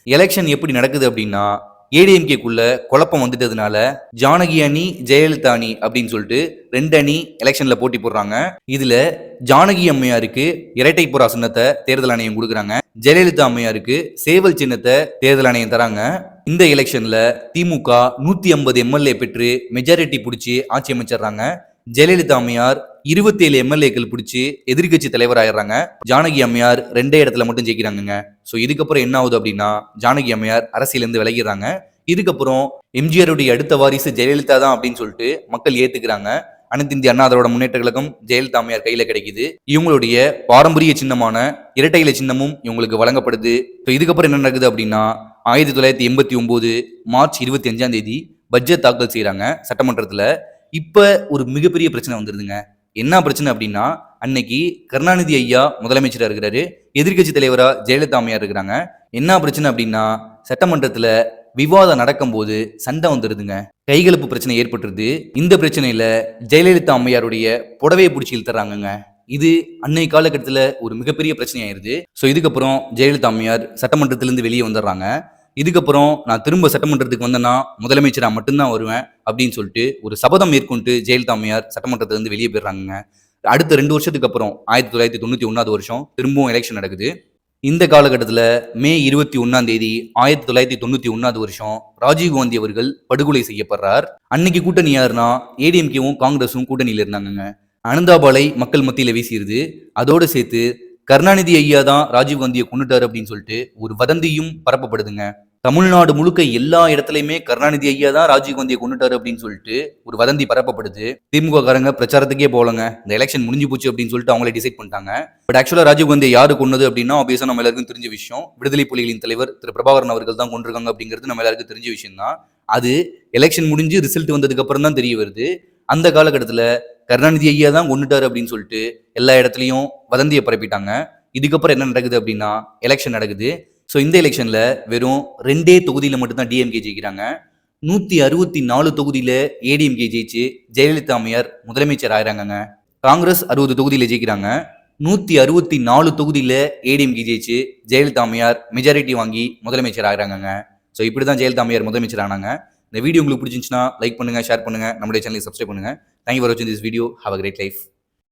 Election எப்படி நடக்குது அப்படின்னா, ஏடிஎம்கேக்குள்ள குழப்பம் வந்துட்டதுனால ஜானகி அணி, ஜெயலலிதா அணி அப்படின்னு சொல்லிட்டு 2 அணி எலெக்ஷன்ல போட்டி போடுறாங்க. இதுல ஜானகி அம்மையாருக்கு இரட்டை புறா சின்னத்தை தேர்தல் ஆணையம் கொடுக்குறாங்க. ஜெயலலிதா அம்மையாருக்கு சேவல் சின்னத்தை தேர்தல் ஆணையம் தராங்க. இந்த எலெக்ஷன்ல திமுக 150 எம்எல்ஏ பெற்று மெஜாரிட்டி பிடிச்சி ஆட்சி அமைச்சிடுறாங்க. ஜெயலலிதா அம்மையார் 27 எம்எல்ஏக்கள் பிடிச்சி எதிர்கட்சி தலைவர் ஆயிடுறாங்க. ஜானகி அம்மையார் 2 இடத்துல மட்டும் ஜெயிக்கிறாங்க. ஸோ இதுக்கப்புறம் என்ன ஆகுது அப்படின்னா, ஜானகி அம்மையார் அரசியலிருந்து விலகிறாங்க. இதுக்கப்புறம் எம்ஜிஆருடைய அடுத்த வாரிசு ஜெயலலிதா தான் அப்படின்னு சொல்லிட்டு மக்கள் ஏத்துக்கிறாங்க. அனைத்து இந்திய அண்ணா திராவிட முன்னேற்ற கழகம் ஜெயலலிதா அம்மையார் கையில கிடைக்குது. இவங்களுடைய பாரம்பரிய சின்னமான இரட்டை இலை சின்னமும் இவங்களுக்கு வழங்கப்படுது. இதுக்கப்புறம் என்ன நடக்குது அப்படின்னா, 1989 மார்ச் 25ஆம் தேதி பட்ஜெட் தாக்கல் செய்யறாங்க சட்டமன்றத்துல. இப்ப ஒரு மிகப்பெரிய பிரச்சனை வந்துருதுங்க. என்ன பிரச்சனை அப்படின்னா, அன்னைக்கு கருணாநிதி ஐயா முதலமைச்சரா இருக்கிறாரு, எதிர்கட்சி தலைவரா ஜெயலலிதா அம்மையார் இருக்கிறாங்க. என்ன பிரச்சனை அப்படின்னா, சட்டமன்றத்துல விவாதம் நடக்கும் போது சண்டை வந்துருதுங்க. கைகலப்பு பிரச்சனை ஏற்பட்டுருது. இந்த பிரச்சனையில ஜெயலலிதா அம்மையாருடைய புடவையை பிடிச்சி இழுத்துறாங்க. இது அன்னை காலகட்டத்தில் ஒரு மிகப்பெரிய பிரச்சனையாயிருது. ஸோ இதுக்கப்புறம் ஜெயலலிதா அம்மையார் சட்டமன்றத்திலிருந்து வெளியே வந்துடுறாங்க. இதுக்கப்புறம் நான் திரும்ப சட்டமன்றத்துக்கு வந்தேன்னா முதலமைச்சரா மட்டும்தான் வருவேன் அப்படின்னு சொல்லிட்டு ஒரு சபதம் மேற்கொண்டு ஜெயலலிதா அம்மையார் சட்டமன்றத்திலிருந்து வெளியே போயிடுறாங்க. அடுத்த 2 வருஷத்துக்கு அப்புறம் 1991 வருஷம் திரும்பவும் எலெக்ஷன் நடக்குது. இந்த காலகட்டத்தில் மே 21ஆம் தேதி 1991 வருஷம் ராஜீவ்காந்தி அவர்கள் படுகொலை செய்யப்படுறார். அன்னைக்கு கூட்டணி யாருன்னா ஏடிஎம்கேவும் காங்கிரஸும் கூட்டணியில் இருந்தாங்க. அனந்தாபாலை மக்கள் மத்தியில வீசிடுது. அதோடு சேர்த்து கருணாநிதி ஐயா தான் ராஜீவ்காந்தியை கொண்டுட்டாரு அப்படின்னு சொல்லிட்டு ஒரு வதந்தியும் பரப்பப்படுதுங்க. தமிழ்நாடு முழுக்க எல்லா இடத்துலயுமே கருணாநிதி ஐயா தான் ராஜீவ்காந்தியை கொண்டுட்டாரு அப்படின்னு சொல்லிட்டு ஒரு வதந்தி பரப்பப்படுது. திமுக காரங்க பிரச்சாரத்துக்கே போலங்க, இந்த எலெக்ஷன் முடிஞ்சு போச்சு அப்படின்னு சொல்லிட்டு அவங்களே டிசைட் பண்ணிட்டாங்க. பட் ஆக்சுவலா ராஜீவ்காந்தி யாரு கொண்டது அப்படின்னா ஆப்வியஸா நம்ம எல்லாருக்கும் தெரிஞ்ச விஷயம். விடுதலை புலிகளின் தலைவர் திரு பிரபாகரன் அவர்கள் தான் கொண்டிருக்காங்க அப்படிங்கிறது நம்ம எல்லாருக்கும் தெரிஞ்ச விஷயம் தான். அது எலெக்ஷன் முடிஞ்சு ரிசல்ட் வந்ததுக்கு அப்புறம் தான் தெரிய வருது. அந்த காலகட்டத்துல கருணாநிதி ஐயா தான் கொண்டுட்டாரு அப்படின்னு சொல்லிட்டு எல்லா இடத்துலயும் வதந்தியை பரப்பிட்டாங்க. இதுக்கப்புறம் என்ன நடக்குது அப்படின்னா எலெக்ஷன் நடக்குது. ஸோ இந்த எலெக்ஷன்ல வெறும் 2 தொகுதியில மட்டும்தான் டிஎம்கே ஜெயிக்கிறாங்க. 164 தொகுதியில ஏடிஎம்கே ஜெயிச்சு ஜெயலலிதா அம்மையார் முதலமைச்சர் ஆயிராங்க. காங்கிரஸ் 60 தொகுதியில ஜெயிக்கிறாங்க. 164 தொகுதியில ஏடிஎம்கே ஜெயிச்சு ஜெயலலிதா அம்மையார் மெஜாரிட்டி வாங்கி முதலமைச்சர் ஆயிராங்க. ஸோ இப்படிதான் ஜெயலலிதா அம்மையார் முதலமைச்சர் ஆனாங்க. இந்த வீடியோ உங்களுக்கு பிடிச்சிருந்துச்சுன்னா லைக் பண்ணுங்க, ஷேர் பண்ணுங்க, நம்மளுடைய சேனலை சப்ஸ்கிரைப் பண்ணுங்க. Thank you for watching this video. Have a great life.